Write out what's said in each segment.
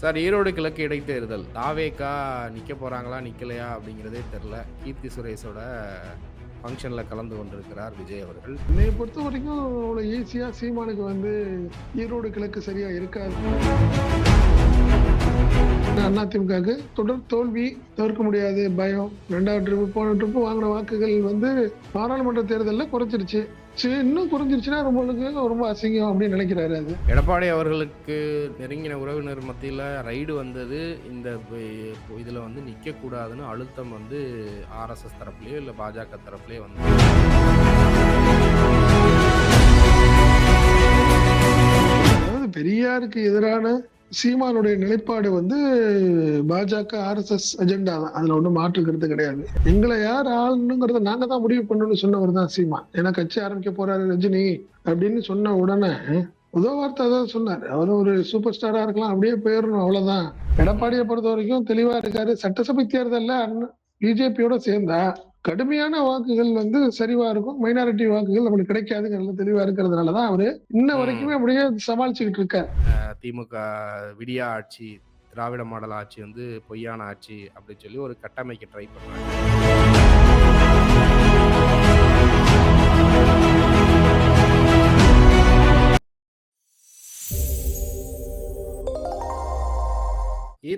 Sir, Erode கிழக்கு இடைத்தேர்தல். தாவேகா நிக்க போறாங்களா, நிக்கலையா அப்படிங்கிறதே தெர்ல. கீர்த்தி சுரேஷோட ஃபங்ஷன்ல கலந்து கொண்டிருக்கிறார் விஜய் அவர்கள். என்னைய பொறுத்த வரைக்கும் அவ்வளோ ஈஸியா சீமானுக்கு ஈரோடு கிழக்கு சரியா இருக்காது. அதிமுகவுக்கு தொடர் தோல்வி தவிர்க்க முடியாது பயம். 2வது ட்ரிப்பு போன ட்ரிப்பு வாங்கின வாக்குகள் பாராளுமன்ற தேர்தலில் குறைச்சிருச்சு. சரி, இன்னும் குறைஞ்சிருச்சுன்னா ரொம்ப அசிங்கம் அப்படின்னு நினைக்கிறாரு. அது எடப்பாடி அவர்களுக்கு நெருங்கின உறவினர் மத்தியில ரைடு வந்தது. இந்த இதுல நிக்கக்கூடாதுன்னு அழுத்தம் ஆர்எஸ்எஸ் தரப்புலயோ இல்ல பாஜக தரப்புலயோ அதாவது பெரியாருக்கு எதிரான சீமானுடைய நிலைப்பாடு பாஜக ஆர்எஸ்எஸ் அஜெண்டா தான். அதுல ஒன்றும் மாற்று கருத்து கிடையாது. எங்களை யார் ஆளணுங்கிறத நாங்க தான் முடிவு பண்ணணும்னு சொன்னவர் தான் சீமான். ஏன்னா கட்சி ஆரம்பிக்க போறாரு ரஜினி அப்படின்னு சொன்ன உடனே முதல் வார்த்தை அதான் சொன்னார். அவர் ஒரு சூப்பர் ஸ்டாரா இருக்கலாம், அப்படியே போயிடணும், அவ்வளவுதான். எடப்பாடியை பொறுத்த வரைக்கும் தெளிவா இருக்காரு. சட்டசபை தேர்தல்ல பிஜேபியோட சேர்ந்தா கடுமையான வாக்குகள் சரிவா இருக்கும், மைனாரிட்டி வாக்குகள் நம்மளுக்கு கிடைக்காதுங்கிறதுல தெளிவா இருக்கிறதுனாலதான் அவரு இன்ன வரைக்குமே அப்படியே சமாளிச்சுக்கிட்டு இருக்காரு. திமுக விடியா ஆட்சி, திராவிட மாடல் ஆட்சி பொய்யான ஆட்சி அப்படின்னு சொல்லி ஒரு கட்டமைக்க ட்ரை பண்றாங்க.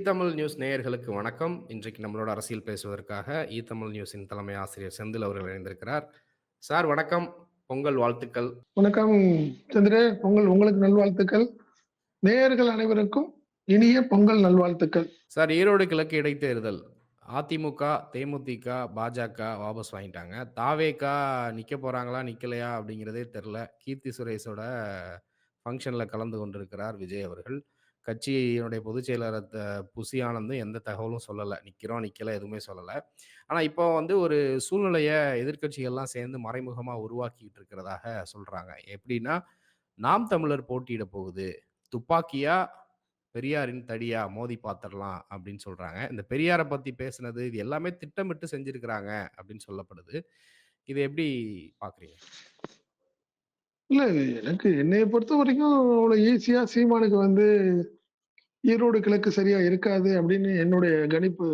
தமிழ் நியூஸ் நேயர்களுக்கு வணக்கம். இன்றைக்கு நம்மளோட அரசியல் பேசுவதற்காக தமிழ் நியூஸின் தலைமை ஆசிரியர் செந்தில் அவர்கள் இணைந்திருக்கிறார். சார் வணக்கம், பொங்கல் வாழ்த்துக்கள். வணக்கம் சந்திரே, பொங்கல் உங்களுக்கு நல்வாழ்த்துக்கள். நேயர்கள் அனைவருக்கும் இனிய பொங்கல் நல்வாழ்த்துக்கள். சார், ஈரோடு கிழக்கு இடைத்தேர்தல். அதிமுக, தேமுதிக, பாஜக வாபஸ் வாங்கிட்டாங்க. தாவேகா நிக்க போறாங்களா, நிக்கலையா அப்படிங்கிறதே தெரியல. கீர்த்தி சுரேஷோட ஃபங்க்ஷன்ல கலந்து கொண்டிருக்கிறார் விஜய் அவர்கள். கட்சியினுடைய பொதுச் செயலாளர் புசி ஆனந்தும் எந்த தகவலும் சொல்லலை. நிற்கிறோம் நிற்கல எதுவுமே சொல்லலை. ஆனால் இப்போ ஒரு சூழ்நிலையை எதிர்க்கட்சிகள்லாம் சேர்ந்து மறைமுகமாக உருவாக்கிட்டு இருக்கிறதாக சொல்கிறாங்க. எப்படின்னா, நாம் தமிழர் போட்டியிட போகுது, துப்பாக்கியா பெரியாரின் தடியா மோதி பார்த்துடலாம் அப்படின்னு சொல்றாங்க. இந்த பெரியாரை பத்தி பேசுனது இது எல்லாமே திட்டமிட்டு செஞ்சிருக்கிறாங்க அப்படின்னு சொல்லப்படுது. இதை எப்படி பாக்குறீங்க? இல்ல, எனக்கு என்னைய பொறுத்த வரைக்கும் அவ்வளவு ஈஸியா சீமானுக்கு ஈரோடு கிழக்கு சரியா இருக்காது அப்படின்னு என்னுடைய கணிப்பு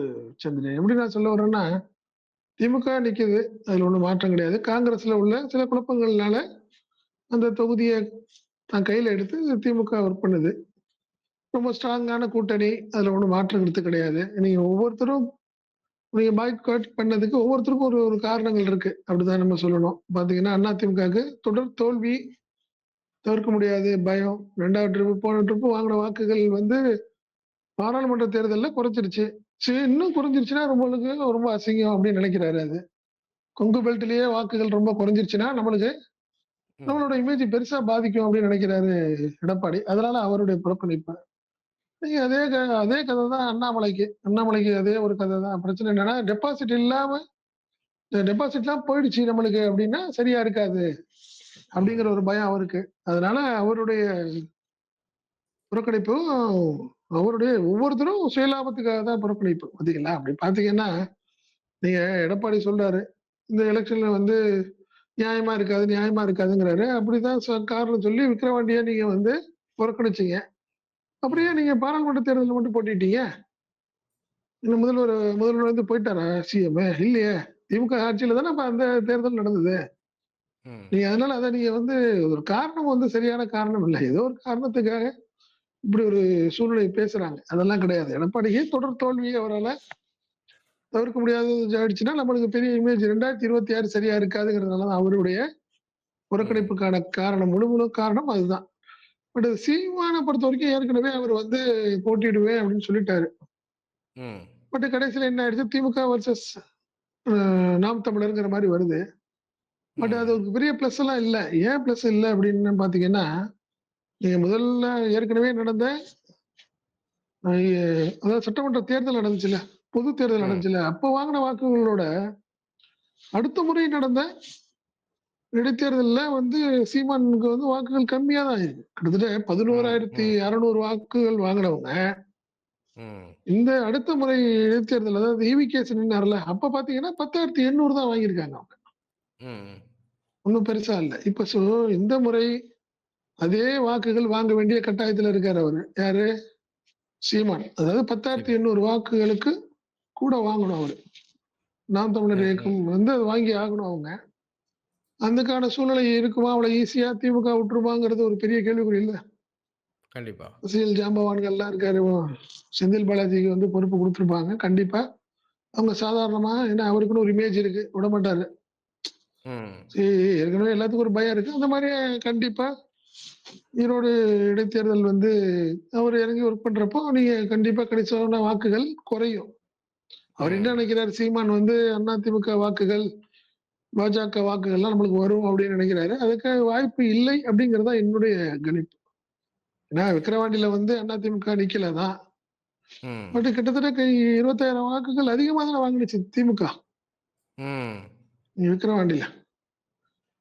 சந்திரன். எப்படி நான் சொல்ல வர்றேன்னா, திமுக நிக்குது, அதுல ஒண்ணும் மாற்றம் கிடையாது. காங்கிரஸ்ல உள்ள சில குழப்பங்கள்னால அந்த தொகுதியை தான் கையில எடுத்து திமுக ஒர்க் பண்ணுது. ரொம்ப ஸ்ட்ராங்கான கூட்டணி, அதுல ஒண்ணும் மாற்றம் கருத்து கிடையாது. நீங்க பாய்காட் பண்ணதுக்கு ஒவ்வொருத்தருக்கும் ஒரு ஒரு காரணங்கள் இருக்கு, அப்படிதான் நம்ம சொல்லணும். பாத்தீங்கன்னா அதிமுகவுக்கு தொடர் தோல்வி தவிர்க்க முடியாது பயம். 2வது ட்ரிப்பு போன ட்ரிப்பு வாங்கின வாக்குகள் பாராளுமன்ற தேர்தலில் குறைச்சிருச்சு. சரி, இன்னும் குறைஞ்சிருச்சுன்னா ரொம்ப அசிங்கம் அப்படின்னு நினைக்கிறாரு. அது கொங்கு பெல்ட்லயே வாக்குகள் ரொம்ப குறைஞ்சிருச்சுன்னா நம்மளோட இமேஜ் பெருசா பாதிக்கும் அப்படின்னு நினைக்கிறாரு எடப்பாடி. அதனால அவருடைய புறக்கணிப்பு. நீங்க அதே கதை தான் அண்ணாமலைக்கு அதே ஒரு கதை தான். பிரச்சனை என்னன்னா, டெபாசிட் இல்லாம டெபாசிட்லாம் போயிடுச்சு நம்மளுக்கு அப்படின்னா சரியா இருக்காது அப்படிங்கிற ஒரு பயம் அவருக்கு. அதனால அவருடைய புறக்கணிப்பு, அவருடைய ஒவ்வொருத்தரும் சுயலாபத்துக்காக தான் புறக்கணிப்பு. பாத்தீங்களா? அப்படி பாத்தீங்கன்னா, நீங்க எடப்பாடி சொல்றாரு, இந்த எலெக்ஷன்ல நியாயமா இருக்காதுங்கிறாரு. அப்படிதான் காரணம் சொல்லி விக்கிரவாண்டியை நீங்க புறக்கணிச்சீங்க. அப்படியே நீங்க பாராளுமன்ற தேர்தலில் மட்டும் போட்டிட்டீங்க. இன்னும் முதல்வர் போயிட்டாரா சிஎம்? இல்லையே. திமுக ஆட்சியில தானே அந்த தேர்தல் நடந்தது. நீங்க அதனால அதை நீங்க ஒரு காரணம் சரியான காரணம் இல்லை. ஏதோ ஒரு காரணத்துக்காக இப்படி ஒரு சூழ்நிலை பேசுறாங்க. அதெல்லாம் கிடையாது. எடப்பாடியே தொடர் தோல்வியை அவரால் தவிர்க்க முடியாதது ஆயிடுச்சுன்னா நம்மளுக்கு பெரிய இமேஜ் 2026 சரியா இருக்காதுங்கிறதுனால அவருடைய புறக்கணிப்புக்கான காரணம், முழு காரணம் அதுதான். பட் சீமானை பொறுத்த வரைக்கும் ஏற்கனவே அவர் போட்டியிடுவேன் அப்படின்னு சொல்லிட்டாரு. பட் கடைசியில என்ன ஆயிடுச்சு, திமுக வர்சஸ் நாம் தமிழருங்கிற மாதிரி வருது. பட் அது ஒரு பெரிய பிளஸ் எல்லாம் இல்ல. ஏன் பிளஸ் இல்ல அப்படின்னு பாத்தீங்கன்னா, நீங்க முதல்ல ஏற்கனவே நடந்த அதாவது சட்டமன்ற தேர்தல் நடந்துச்சுல, பொது தேர்தல் நடந்துச்சுல, அப்ப வாங்கின வாக்குகளோட அடுத்த முறை நடந்த இடைத்தேர்தலில் சீமானுக்கு வாக்குகள் கம்மியா தான் இருக்கு. கிட்டத்தட்ட 11,600 வாக்குகள் வாங்கினவங்க இந்த அடுத்த முறை இடைத்தேர்தல், அதாவது ஈவிகேஸ் நின்னார்ல, அப்ப பாத்தீங்கன்னா 10,800 தான் வாங்கியிருக்காங்க அவங்க. ஒன்னும் பெருசா இல்ல. இப்ப இந்த முறை அதே வாக்குகள் வாங்க வேண்டிய கட்டாயத்துல இருக்காரு அவரு. யாரு? சீமான். அதாவது சரி. 10,800 வாக்குகளுக்கு கூட வாங்கணும் அவரு. நாம் தமிழர் ம், ம். இயக்கம் வந்து அது வாங்கி ஆகணும் அவங்க. அதுக்கான சூழ்நிலை இருக்குமா? அவ்வளோ ஈஸியா திமுக விட்டுருமாங்கிறது ஒரு பெரிய கேள்விக்குறி இல்ல. கண்டிப்பா. அரசியல் ஜாம்பவான்கள்லாம் இருக்காரு. செந்தில் பாலாஜிக்கு வந்து பொறுப்பு குடுத்துருப்பாங்க. கண்டிப்பா. அவங்க சாதாரணமா ஏன்னா அவருக்குன்னு ஒரு இமேஜ் இருக்கு. விடமாட்டாரு. ம். சரி ஏற்கனவே எல்லாத்துக்கும் ஒரு பயம் இருக்கு. அந்த மாரி கண்டிப்பா ஈரோடு இடைத்தேர்தல் வந்து அவரு இறங்கி ஒர்க் பண்றப்போ, நீங்க கண்டிப்பா கணிசமான வாக்குகள் குறையும். அவர் என்ன ம். நினைக்கிறாரு, சீமான் வந்து அதிமுக வாக்குகள், பாஜக வாக்குகள்லாம் நம்மளுக்கு வரும் அப்படின்னு நினைக்கிறாரு. அதுக்கு வாய்ப்பு இல்லை அப்படிங்கிறது தான் என்னுடைய கணிப்பு. ஏன்னா விக்கிரவாண்டியில வந்து அதிமுக நிக்கல தான். ம். பட் கிட்டத்தட்ட 25,000 வாக்குகள் அதிகமா தானே வாங்குனுச்சு திமுக. ம். விக்கிரவாண்டியில.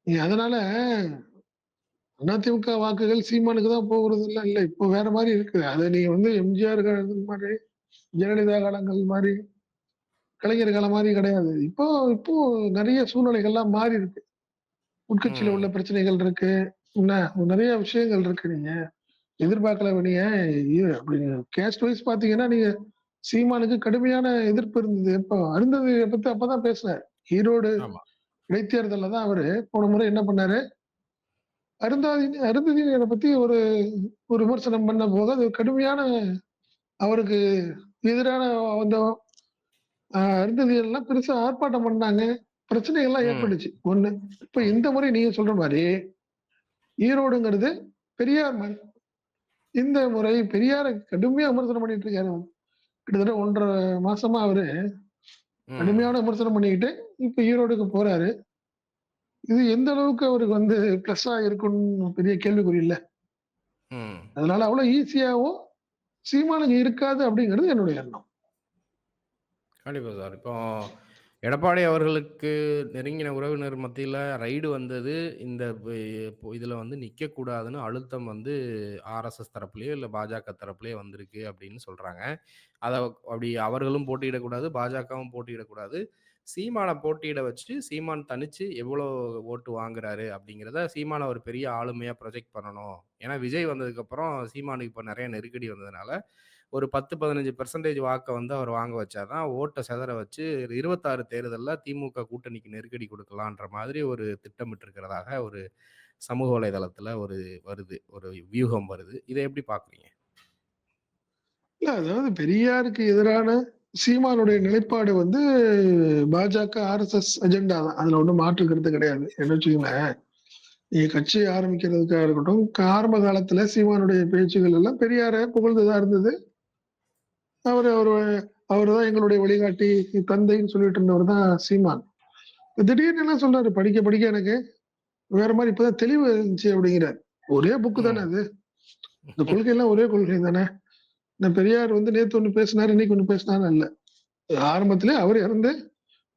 அதனால அதிமுக வாக்குகள் சீமானுக்கு தான் போகுறதெல்லாம் இல்ல. இப்போ வேற மாரி இருக்கு. அத நீங்க வந்து எம்ஜிஆர் காலங்கள் மாரி, ஜெயலலிதா காலங்கள் மாரி, கலைஞர் காலம் மாரி கிடையாது. இப்போ இப்போ நெறைய சூழ்நிலைகள்லாம் மாறி இருக்கு. உட்கட்சியில உள்ள ம். பிரச்சனைகள் இருக்கு. என்ன நெறைய விஷயங்கள் இருக்கு. நீங்க எதிர்பார்க்கல நீங்க அப்படி கேஸ்ட் வைஸ் பார்த்தீங்கன்னா, நீங்க சீமானுக்கு கடுமையான எதிர்ப்பு இருந்தது. எப்போ அருந்ததிய பத்தி அப்பதான் பேசினாரு. ஈரோடு ஆமா. இடைத்தேர்தல்ல தான் அவரு போன முறை என்ன பண்ணாரு, அருந்ததியர பத்தி ஒரு ஒரு விமர்சனம் பண்ணபோது, அது கடுமையான அவருக்கு எதிரான அந்த அருந்ததியர்லாம் பெருசா ஆர்ப்பாட்டம் பண்ணாங்க. பிரச்சனைகள்லாம் ம். ஏற்பட்டுச்சு. 1. இப்ப ம். இந்த முறை நீங்க சொல்ற மாரி, ஈரோடுங்கிறது பெரியார் மண். இந்த முறை பெரியார கடுமையா விமர்சனம் பண்ணிட்டு இருக்காரு. கிட்டத்தட்ட 1 1/2 மாசமா அவரு ம். கடுமையான விமர்சனம் பண்ணிக்கிட்டு, இப்ப ஈரோடுக்கு போறாரு. இது எந்த அளவுக்கு அவருக்கு வந்து பிளஸ்ஸா இருக்கும்னு பெரிய கேள்விக்குறி இல்ல. ம். அதனால அவ்வளோ ஈஸியாவும் சீமானுக்கு இருக்காது அப்படிங்கிறது என்னுடைய எண்ணம். கண்டிப்பா சார். இப்போ எடப்பாடி அவர்களுக்கு நெருங்கின உறவினர் மத்தியில ரைடு வந்தது. இந்த இதில வந்து நிக்கக்கூடாதுன்னு அழுத்தம் வந்து ஆர்எஸ்எஸ் தரப்புலயோ, இல்ல பாஜக தரப்புலயோ வந்திருக்கு அப்படின்னு சொல்றாங்க. அத அப்படி அவர்களும் போட்டியிடக்கூடாது, பாஜகவும் போட்டியிடக்கூடாது. சீமான போட்டியிட வச்சு, சீமான் தனிச்சு எவ்வளோ ஓட்டு வாங்குறாரு அப்படிங்கிறத சீமான ஒரு பெரிய ஆளுமையா ப்ரொஜெக்ட் பண்ணணும். ஏன்னா விஜய் வந்ததுக்கப்புறம் சீமானுக்கு இப்ப நெறைய நெருக்கடி வந்ததுனால, ஒரு 10, 15% வாக்க வந்து அவர் வாங்க வச்சா தான் ஓட்ட சிதற வச்சு 26 தேர்தல்ல திமுக கூட்டணிக்கு நெருக்கடி குடுக்கலான்ற மாதிரி ஒரு திட்டமிட்டிருக்கிறதாக ஒரு சமூக வலைதளத்தில ஒரு வருது. ஒரு வியூகம் வருது. இத எப்படி பார்க்குறீங்க? இல்ல அதாவது பெரியாருக்கு எதிரான சீமானுடைய நிலைப்பாடு வந்து பாஜக, ஆர்எஸ்எஸ் அஜெண்டா தான். அதுல ஒண்ணும் மாற்று கருத்து கிடையாது. என்ன வச்சுக்கங்களேன், நீங்க கட்சி ஆரம்பிக்கிறதுக்கா இருக்கட்டும், ஆரம்ப காலத்துல சீமானுடைய பேச்சுகள் எல்லாம் பெரியார புகழ்ந்து தான் இருந்தது. அவரு அவரு அவரு தான் எங்களுடைய வழிகாட்டி, தந்தைன்னு சொல்லிட்டு இருந்தவர் தான் சீமான். திடீர்னு என்ன சொல்றாரு, படிக்க படிக்க எனக்கு வேற மாரி இப்பதான் தெளிவு இருந்துச்சு அப்படிங்கிறாரு. ஒரே புக் தானே ம். அது. இந்த கொள்கைலாம் ஒரே கொள்கை தானே. இந்த பெரியார் வந்து நேத்து ஒண்ணு பேசினாரு, இன்னைக்கு ஒண்ணு பேசினாருன்னு இல்ல. ஆரம்பத்திலே அவர் இறந்து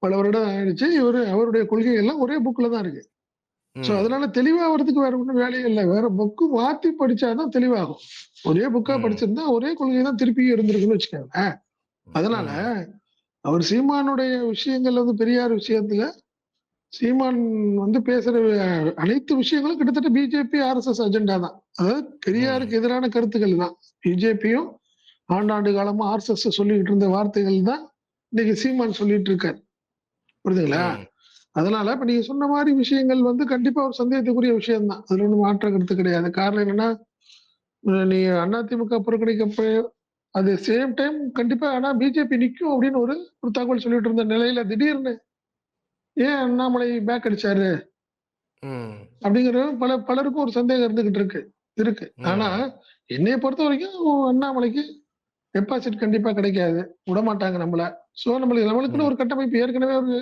பல வருடம் ஆயிடுச்சு. அவருடைய கொள்கை எல்லாம் ஒரே புக்ல தான் இருக்கு. சோ ம். அதனால தெளிவாவறதுக்கு வேற ஒண்ணும் வேலையே இல்ல. வேற புக் மாத்தி படிச்சா தான் தெளிவாகும். ஒரே புக்கா ம். படிச்சிருந்தா ஒரே கொள்கை தான் திருப்பியும் இருந்திருக்குன்னு வச்சுக்கோங்களேன். அதனால ம். அவர் சீமானுடைய விஷயங்கள் வந்து பெரியார் விஷயத்துல சீமான் வந்து பேசுற அனைத்து விஷயங்களும் கிட்டத்தட்ட பிஜேபி, ஆர்எஸ்எஸ் அஜெண்டா தான். அதாவது ம். பெரியாருக்கு எதிரான கருத்துக்கள் தான். பிஜேபியும் ஆண்டாண்டு காலமா ஆர்எஸ்எஸ் சொல்லிக்கிட்டு இருந்த வார்த்தைகள் தான் இன்னைக்கு சீமான் சொல்லிட்டு இருக்காரு. புரியுதுங்களா? ம். அதனால இப்ப நீங்க சொன்ன மாரி விஷயங்கள் வந்து கண்டிப்பா ஒரு சந்தேகத்துக்குரிய விஷயம் தான். அதுல ஒண்ணும் மாற்று கருத்து கிடையாது. காரணம் என்னன்னா, நீங்க அதிமுக புறக்கணிக்கப்ப அது சேம் டைம் கண்டிப்பா ஆனா பிஜேபி நிக்கும் அப்படின்னு ஒரு ஒரு தகவல் சொல்லிட்டு இருந்த நிலையில திடீர்னு ஏன் அண்ணாமலை பேக் அடிச்சாரு? ம். அப்படிங்கிற பலருக்கும் ஒரு சந்தேகம் இருந்துகிட்டு இருக்கு. இருக்கு. ஆனா ம். என்னைய பொறுத்தவரைக்கும் அண்ணாமலைக்கு டெபாசிட் கண்டிப்பா கிடைக்காது. விடமாட்டாங்க நம்மள. சோ நம்மளுக்குன்னு ம். ஒரு கட்டமைப்பு ஏற்கனவே ஒரு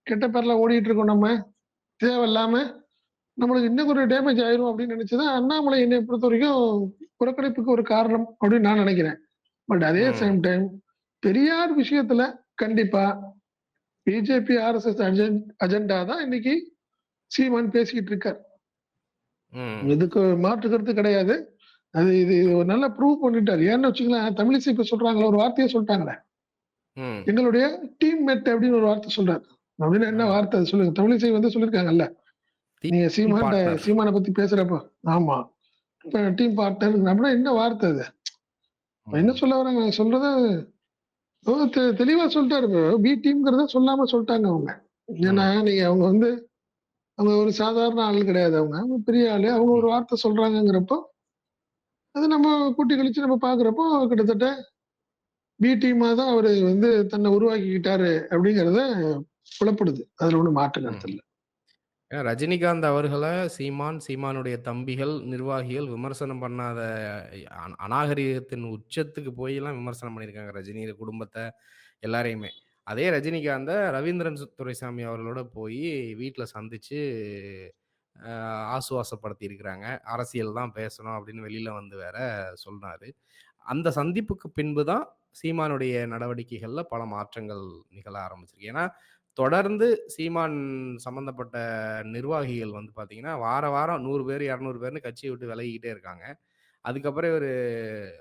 கெட்ட பேர்ல ஓடிட்டு இருக்கோம் நம்ம. தேவையில்லாம நம்மளுக்கு இன்னும் ஒரு டேமேஜ் ஆயிரும் அப்படின்னு நினைச்சு தான் அண்ணாமலை என்னைய பொறுத்தவரைக்கும் புறக்கணிப்புக்கு ஒரு காரணம் அப்படின்னு நான் நினைக்கிறேன். பட் அதே ம். சேம் டைம் பெரியார் விஷயத்துல கண்டிப்பா பிஜேபி, ஆர்எஸ்எஸ் அஜெண்டா தான் இன்னைக்கு சீமான் பேசிக்கிட்டு இருக்காரு. ம். இதுக்கு மாற்று கருத்து கிடையாது. இது ஒரு நல்லா ப்ரூவ் பண்ணிட்டாரு. ஏன்னு வச்சுக்கங்களேன், தமிழிசை இப்ப சொல்றாங்கல்ல, ஒரு வார்த்தையே சொல்ட்டாங்களே. ம். எங்களுடைய டீம்மேட் அப்படின்னு ஒரு வார்த்தை சொல்றாரு. அப்படின்னா என்ன ஆமா. வார்த்தை அது சொல்லுங்க? தமிழிசை வந்து சொல்லியிருக்காங்கல்ல. நீங்க டீம் பார்ட்னர். சீமான பத்தி பேசுறப்போ ஆமா. இப்ப டீம் பார்ட்னர் அப்படின்னா என்ன வார்த்தை அது? என்ன ம். சொல்ல வராங்க? நான் சொல்றத தெளிவா சொல்ட்டாரு. பி டீம்ங்கிறத சொல்லாம சொல்ட்டாங்க அவங்க. ஏன்னா, ம். நீங்க அவங்க ஒரு சாதாரண ஆள் கிடையாது அவங்க. அவங்க பெரிய ஆளு. அவங்க ம். ஒரு வார்த்தை சொல்றாங்கங்கிறப்போ, அது நம்ம கூட்டி கழிச்சு நம்ம பார்க்குறப்போ, கிட்டத்தட்ட பி டீமா தான் அவரு தன்னை உருவாக்கிக்கிட்டாரு அப்படிங்கிறத புலப்படுது. அதுல ஒண்ணும் மாற்று கருத்து ம். இல்ல. ஏன்னா ரஜினிகாந்த் அவர்கள சீமான், சீமானுடைய தம்பிகள், நிர்வாகிகள் விமர்சனம் பண்ணாத அநாகரீகத்தின் உச்சத்துக்கு போய்லாம் விமர்சனம் பண்ணியிருக்காங்க. ரஜினி குடும்பத்த, எல்லாரையுமே. அதே ரஜினிகாந்த ரவீந்திரன் துரைசாமி அவர்களோட போயி வீட்ல சந்திச்சு ஆசுவாசப்படுத்தியிருக்கிறாங்க. அரசியல் தான் பேசணும் அப்படின்னு வெளியில வந்து வேற சொன்னாரு. அந்த சந்திப்புக்கு பின்பு தான் சீமானுடைய நடவடிக்கைகள்ல பல மாற்றங்கள் நிகழ ஆரம்பிச்சிருக்கு. ஏன்னா, தொடர்ந்து சீமான் சம்மந்தப்பட்ட நிர்வாகிகள் வந்து பார்த்தீங்கன்னா, வார வாரம் 100 பேர், 200 பேர்ன்னு கட்சிய விட்டு விலகிக்கிட்டே இருக்காங்க. அதுக்கப்புறம் இவரு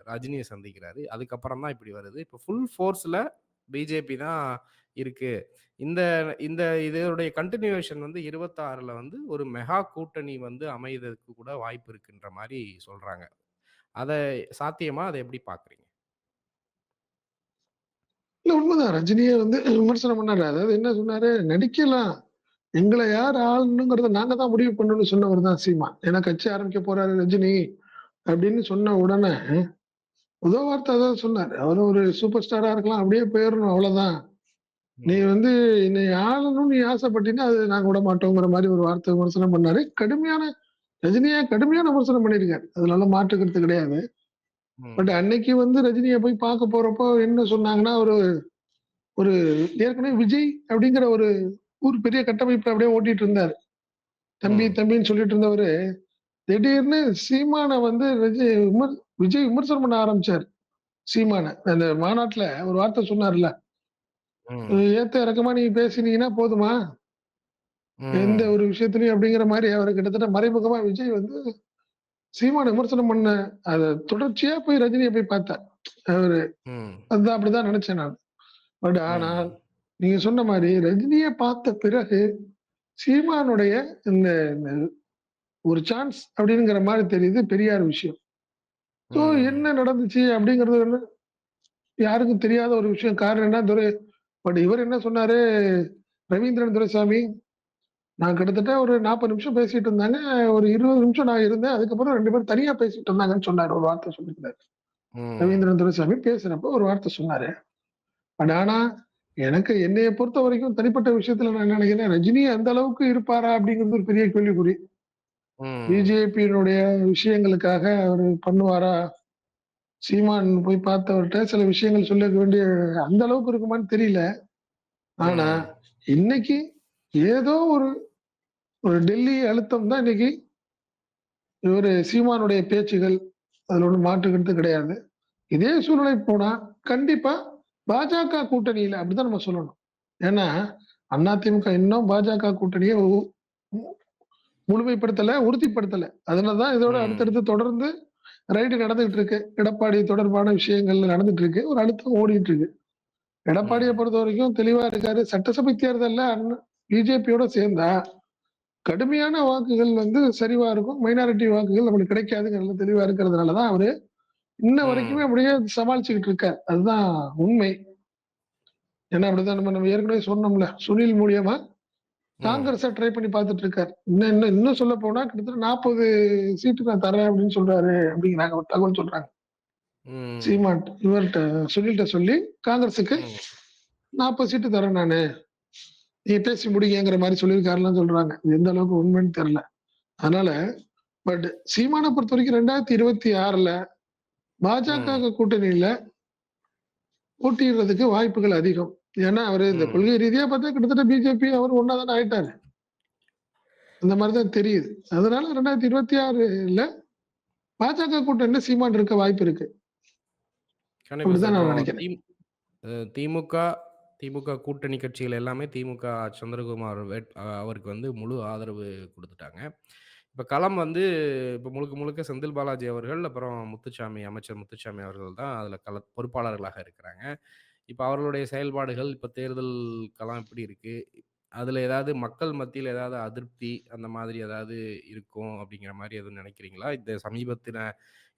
ரஜினிய சந்திக்கிறாரு. அதுக்கப்புறம் தான் இப்படி வருது. இப்ப ஃபுல் ஃபோர்ஸ்ல பிஜேபி தான் இருக்கு. இந்த இந்த இதனுடைய கன்டினியூவேஷன் வந்து 26ல வந்து ஒரு மெகா கூட்டணி வந்து அமையறதுக்கு கூட வாய்ப்பு இருக்குன்ற மாரி சொல்றாங்க. அத சாத்தியமா? அத எப்படி பார்க்குறீங்க? இல்ல உண்மைதான். ரஜினிய விமர்சனம் பண்ணாரு. அதாவது என்ன சொன்னாரு, நடிக்கலாம். எங்கள யார் ஆளணுங்கிறத நாங்க தான் முடிவு பண்ணணும்னு சொன்னவர் தான் சீமான். ஏன்னா கட்சி ஆரம்பிக்க போறாரு ரஜினி அப்படின்னு சொன்ன உடனே, முதல் வார்த்தை அதான் சொன்னாரு. அவரு ஒரு சூப்பர் ஸ்டாரா இருக்கலாம். அப்படியே போயிரணும் அவ்வளோதான். நீ ம். என்னைய ஆளணும்னு நீ ஆசைப்பட்டீன்னா, அது நாங்க விடமாட்டோங்கிற மாரி ஒரு வார்த்தை விமர்சனம் பண்ணாரு. ரஜினிய கடுமையான விமர்சனம் பண்ணியிருக்காரு. அதுலலாம் மாற்று கருத்து கிடையாது. பட் ம். அன்னைக்கு ரஜினிய போய் பார்க்க போறப்போ என்ன சொன்னாங்கன்னா, ஒரு ஒரு ஏற்கனவே விஜய் அப்படிங்கிற ஒரு ஒரு பெரிய கட்டமைப்புல அப்படியே ஓட்டிட்டு இருந்தாரு. தம்பி, ம். தம்பின்னு சொல்லிட்டு இருந்தவரு, திடீர்னு சீமான விஜய் விமர்சனம் பண்ண ஆரம்பிச்சாரு. சீமான. அந்த மாநாட்ல ஒரு வார்த்தை சொன்னார்ல, ம். ஏத்த இறக்கமா நீங்க பேசினீங்கன்னா போதுமா? எந்த ம். ஒரு விஷயத்திலயும் அப்படிங்கிற மாரி அவரு கிட்டத்தட்ட மறைமுகமா விஜய் சீமான விமர்சனம் பண்ண அத தொடர்ச்சியா போய் ரஜினிய போய் பார்த்தார். அவரு ம். அதுதான் அப்படிதான் நினைச்சேன் நான். பட் ஆனால், ம். நீங்க சொன்ன மாரி ரஜினிய பார்த்த பிறகு சீமானுடைய இந்த இந்த ஒரு சான்ஸ் அப்படிங்கிற மாரி தெரியுது பெரியார் விஷயம். ஸோ ம். என்ன நடந்துச்சு அப்படிங்கிறது யாருக்கும் தெரியாத ஒரு விஷயம். காரணம் என்ன பட் இவர் என்ன சொன்னாரு, ரவீந்திரன் துரைசாமி, நான் கிட்டத்தட்ட ஒரு 40 நிமிஷம் பேசிட்டு இருந்தாங்க. ஒரு 20 நிமிஷம் நான் இருந்தேன். அதுக்கப்புறம் 2 பேரும் தனியா பேசிட்டு இருந்தாங்கன்னு சொன்னாரு. ஒரு வார்த்தை சொல்லியிருந்தாரு. ம். ரவீந்திரன் துரைசாமி பேசுறப்போ ஒரு வார்த்தை சொன்னாரு. பட் ஆனா, என்னைய பொறுத்தவரைக்கும் தனிப்பட்ட விஷயத்துல நான் என்ன நினைக்கிறேன், ரஜினி அந்த அளவுக்கு இருப்பாரா அப்படிங்கிறது ஒரு பெரிய கேள்விக்குறி. ம். பிஜேபியினுடைய விஷயங்களுக்காக அவரு பண்ணுவாரா? சீமான் போய் பார்த்தவர்ட்ட சில விஷயங்கள் சொல்ல வேண்டிய அந்த அளவுக்கு இருக்குமான்னு தெரியல. ஆனா, ம். இன்னைக்கு ஏதோ ஒரு ஒரு டெல்லி அழுத்தம் தான் இன்னைக்கு சீமானுடைய பேச்சுகள். அதுல ஒண்ணும் மாற்று கருத்து கிடையாது. இதே சூழ்நிலை போனா, கண்டிப்பா பாஜக கூட்டணியில அப்படிதான் நம்ம சொல்லணும். ஏன்னா, அதிமுக இன்னும் பாஜக கூட்டணிய முழுமைப்படுத்தல, உறுதிப்படுத்தல. அதனால தான் இதோட ம். அடுத்தடுத்து தொடர்ந்து ரைடு நடந்துகிட்டு இருக்கு. எடப்பாடி தொடர்பான விஷயங்கள் நடந்துட்டு இருக்கு. ஒரு அழுத்தம் ஓடிட்டு இருக்கு. எடப்பாடிய ம். பொறுத்தவரைக்கும் தெளிவா இருக்காரு. சட்டசபை தேர்தல்ல பிஜேபியோட சேர்ந்தா, கடுமையான வாக்குகள் சரிவா இருக்கும். மைனாரிட்டி வாக்குகள் நம்மளுக்கு கிடைக்காதுங்கிறதுல தெளிவா இருக்கிறதுனால தான் அவரு இன்ன வரைக்குமே ம். அப்படியே சமாளிச்சுக்கிட்டு இருக்காரு. அதுதான் உண்மை. ஏன்னா அப்படிதான் நம்ம ஏற்கனவே சொன்னோம்ல. சுனில் மூலியமா ம். காங்கிரஸ ட்ரை பண்ணி பார்த்துட்டு இருக்காரு. இன்னும் இன்னும் இன்னும் சொல்ல போனா கிட்டத்தட்ட 40 சீட்டு நான் தரேன் அப்படின்னு சொல்றாரு அப்படிங்கிறாங்க. ஒரு தகவல் சொல்றாங்க. ம். சீமான் சுனில்ட்ட சொல்லி காங்கிரஸுக்கு ம். 40 சீட்டு தரேன் நானு. நீங்க பேசி முடிங்கங்கிற மாரி சொல்லியிருக்காருலாம் சொல்றாங்க. இது எந்த அளவுக்கு உண்மைன்னு தெரியல. அதனால பட் சீமான பொறுத்தவரைக்கும் 2026ல ம். பாஜக கூட்டணியில போட்டியிடுறதுக்கு வாய்ப்புகள் அதிகம். ஏன்னா, அவரு இந்த ம். கொள்கை ரீதியா பார்த்தா கிட்டத்தட்ட பிஜேபி அவரு ஒண்ணா தானே ஆயிட்டாரு. அந்த மாரி தான் தெரியுது. அதனால 2026ல பாஜக கூட்டணியில சீமான் இருக்க வாய்ப்பு இருக்கு. கண்டிப்பா சார். அப்படிதான் இப்போ நான் நினைக்கிறேன். திமுக, திமுக கூட்டணி கட்சிகள் எல்லாமே திமுக சந்திரகுமார் அவருக்கு வந்து முழு ஆதரவு குடுத்துட்டாங்க. இப்ப களம் வந்து இப்ப முழுக்க முழுக்க செந்தில் பாலாஜி அவர்கள், அப்புறம் முத்துச்சாமி, அமைச்சர் முத்துச்சாமி அவர்கள் தான் அதுல பொறுப்பாளர்களாக இருக்கிறாங்க. இப்ப அவர்களுடைய செயல்பாடுகள், இப்ப தேர்தல் களம் எப்படி இருக்கு? அதுல ஏதாவது மக்கள் மத்தியில ஏதாவது அதிருப்தி அந்த மாதிரி ஏதாவது இருக்கும் அப்படிங்கிற மாரி எதுவும் நினைக்கிறீங்களா? இந்த சமீபத்தின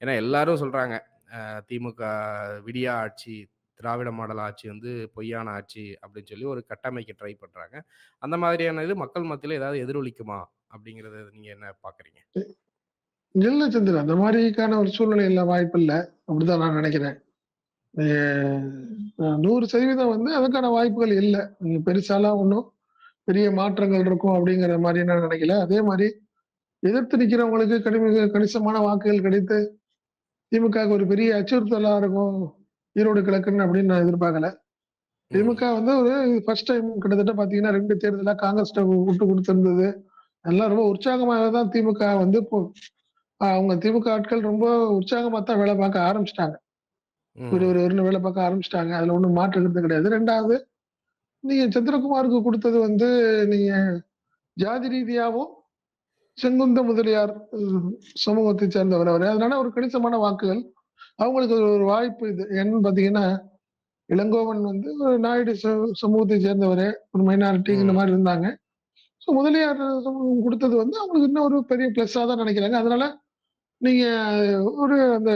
ஏன்னா எல்லாரும் சொல்றாங்க, திமுக விடியா ஆட்சி, திராவிட மாடல் ஆட்சி வந்து பொய்யான ஆட்சி அப்படின்னு சொல்லி ஒரு கட்டமைக்க ட்ரை பண்றாங்க. அந்த மாதிரியான இது மக்கள் மத்தியில ஏதாவது எதிரொலிக்குமா? அப்படிங்கிறத நீங்க என்ன பார்க்குறீங்க? இல்ல சந்திரன். அந்த மாரிக்கான ஒரு சூழ்நிலை இல்ல, வாய்ப்பில்ல. அப்படிதான் நான் நெனைக்கிறேன். எ 100% வந்து அதுக்கான வாய்ப்புகள் இல்ல. பெருசாலாம் ஒண்ணும் பெரிய மாற்றங்கள் இருக்கும் அப்படிங்கிற மாரி நான் நெனைக்கல. அதே மாரி எதிர்த்து நிக்கிறவங்களுக்கு கணிசமான வாக்குகள் கிடைத்து, திமுகவுக்கு ஒரு பெரிய அச்சுறுத்தலா இருக்கும். ஈரோடு கிழக்குன்னு அப்படின்னு நான் எதிர்பார்க்கல. ம். திமுக வந்து ஒரு ஃபர்ஸ்ட் டைம் கிட்டத்தட்ட பார்த்தீங்கன்னா 2 தேர்தலா காங்கிரஸ்ட்ட விட்டு குடுத்திருந்தது. எல்லாம் ரொம்ப உற்சாகமாவே தான் திமுக வந்து இப்போ அவங்க திமுக ஆட்கள் ரொம்ப உற்சாகமா தான் வேலை பார்க்க ஆரம்பிச்சுட்டாங்க. ம். விறுவிறுன்னு வேலை பார்க்க ஆரம்பிச்சுட்டாங்க. அதுல ஒண்ணும் மாற்று கருத்து கிடையாது. 2வது நீங்க சந்திரகுமாருக்கு குடுத்தது வந்து நீங்க ஜாதி ரீதியாவும் செங்குந்த முதலியார் சமூகத்தை சேர்ந்தவர் அவரு. அதனால ஒரு கணிசமான வாக்குகள். அவங்களுக்கு ஒரு வாய்ப்பு இது. என்னன்னு பார்த்தீங்கன்னா, இளங்கோவன் வந்து ஒரு நாயுடு சமூகத்தை சேர்ந்தவரு. ஒரு மைனாரிட்டி இந்த ம். மாரி இருந்தாங்க. ஸோ முதலியார் சமூகம் குடுத்தது வந்து அவங்களுக்கு இன்னும் ஒரு பெரிய பிளஸ்ஸா தான் நெனைக்கிறாங்க. அதனால நீங்க ஒரு அந்த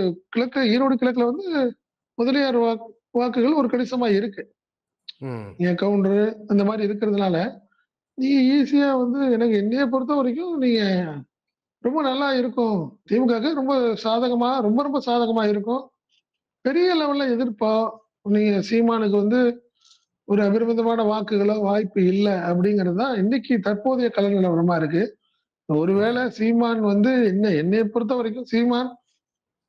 ஈரோடு கிழக்குல வந்து முதலியார் வாக்குகள் ஒரு கணிசமா இருக்கு. ம். நீங்க கவுண்டரு அந்த மாரி இருக்கிறதுனால, நீங்க ஈஸியா வந்து எனக்கு என்னைய பொறுத்தவரைக்கும் நீங்க ரொம்ப நல்லா இருக்கும். திமுகவுக்கு ரொம்ப சாதகமா ரொம்ப ரொம்ப சாதகமா இருக்கும். பெரிய லெவல்ல எதிர்ப்போ, நீங்க சீமானுக்கு வந்து ஒரு அபரிமிதமான வாக்குகளோ வாய்ப்பு இல்ல அப்படிங்கிறது தான் இன்னைக்கு தற்போதைய கள நிலவரமா இருக்கு. ஒருவேளை ம். சீமான் வந்து என்னைய பொறுத்தவரைக்கும் சீமான்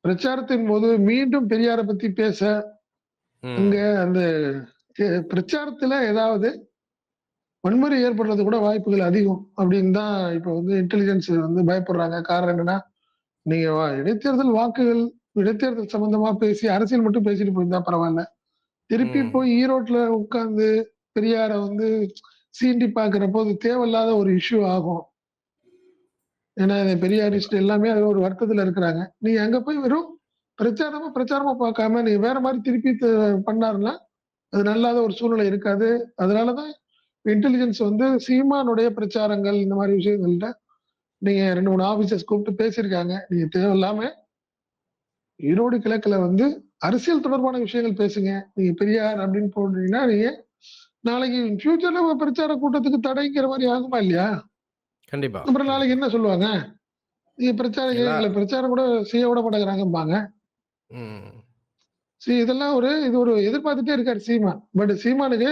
பிரச்சாரத்தின் போது மீண்டும் பெரியார பத்தி பேச, அங்க ம். அந்த பிரச்சாரத்துல ஏதாவது வன்முறை ஏற்படுறது கூட வாய்ப்புகள் அதிகம் அப்படின்னு தான் இப்ப வந்து இன்டெலிஜென்ஸ் வந்து பயப்படுறாங்க. காரணம் என்னன்னா, நீங்க இடைத்தேர்தல் சம்பந்தமா பேசி அரசியல் மட்டும் பேசிட்டு போயிருந்தா பரவால்ல. திருப்பி ம். போய் ஈரோட்ல உட்கார்ந்து பெரியார வந்து சீண்டி பார்க்கிறப்போ, அது தேவையில்லாத ஒரு இஷ்யூ ஆகும். ஏன்னா, இந்த கண்டிப்பா. பெரியாரிஸ்ட் எல்லாமே அதுல ஒரு வருத்தத்துல இருக்கிறாங்க. நீங்க அங்க போய் வெறும் பிரச்சாரமா பார்க்காம, நீங்க வேற மாரி திருப்பி பண்ணாருன்னா, அது நல்லாத ஒரு சூழ்நிலை இருக்காது. அதனால தான் இன்டெலிஜென்ஸ் வந்து சீமானுடைய பிரச்சாரங்கள் இந்த மாரி விஷயங்கள்ல நீங்க 2, 3 ஆபீசர்ஸ் கூப்பிட்டு பேசியிருக்காங்க. நீங்க தேவையில்லாம ஈரோடு கிழக்குல வந்து அரசியல் தொடர்பான விஷயங்கள் பேசுங்க. நீங்க பெரியார் அப்படின்னு போடுறீங்கன்னா, நீங்க நாளைக்கு ஃபியூச்சர்ல உங்க பிரச்சார கூட்டத்துக்கு தடைங்கிற மாரி ஆகுமா இல்லையா? கண்டிப்பா, அப்புறம் நாளைக்கு கண்டிப்பா. என்ன சொல்லுவாங்க? நீங்க பிரச்சாரம் எல்லா எங்கள பிரச்சாரம் கூட செய்ய விட மாட்டேங்கிறாங்கம்பாங்க. ம். இதெல்லாம் இது ஒரு எதிர்பார்த்துட்டே இருக்காரு சீமான். பட் சீமானுக்கு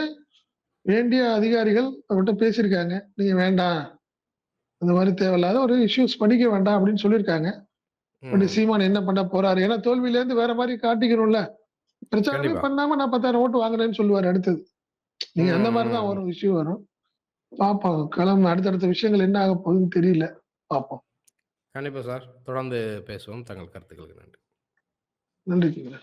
வேண்டிய அதிகாரிகள் அவர்ட்ட பேசியிருக்காங்க. நீங்க வேண்டாம். அந்த மாரி தேவையில்லாத ஒரு இஷ்யூஸ் பண்ணிக்க வேண்டாம் அப்படின்னு சொல்லியிருக்காங்க. பட் ம். சீமான் என்ன பண்ண போறாரு? ஏன்னா தோல்வியிலேருந்து வேற மாரி காட்டிக்கணும்ல. பிரச்சாரமே கண்டிப்பா. பண்ணாம நான் 10,000 ஓட்டு வாங்குனேன்னு சொல்லுவாரு அடுத்தது. ம். நீங்க அந்த மாரி தான் ம். வரும் இஷ்யூ வரும். பார்ப்போம். அடுத்தடுத்த விஷயங்கள் என்ன ஆக போகுதுன்னு தெரியல. பார்ப்போம். கண்டிப்பா சார். தொடர்ந்து பேசுவோம். தங்கள் கருத்துக்களுக்கு நன்றி. நன்றிங்க.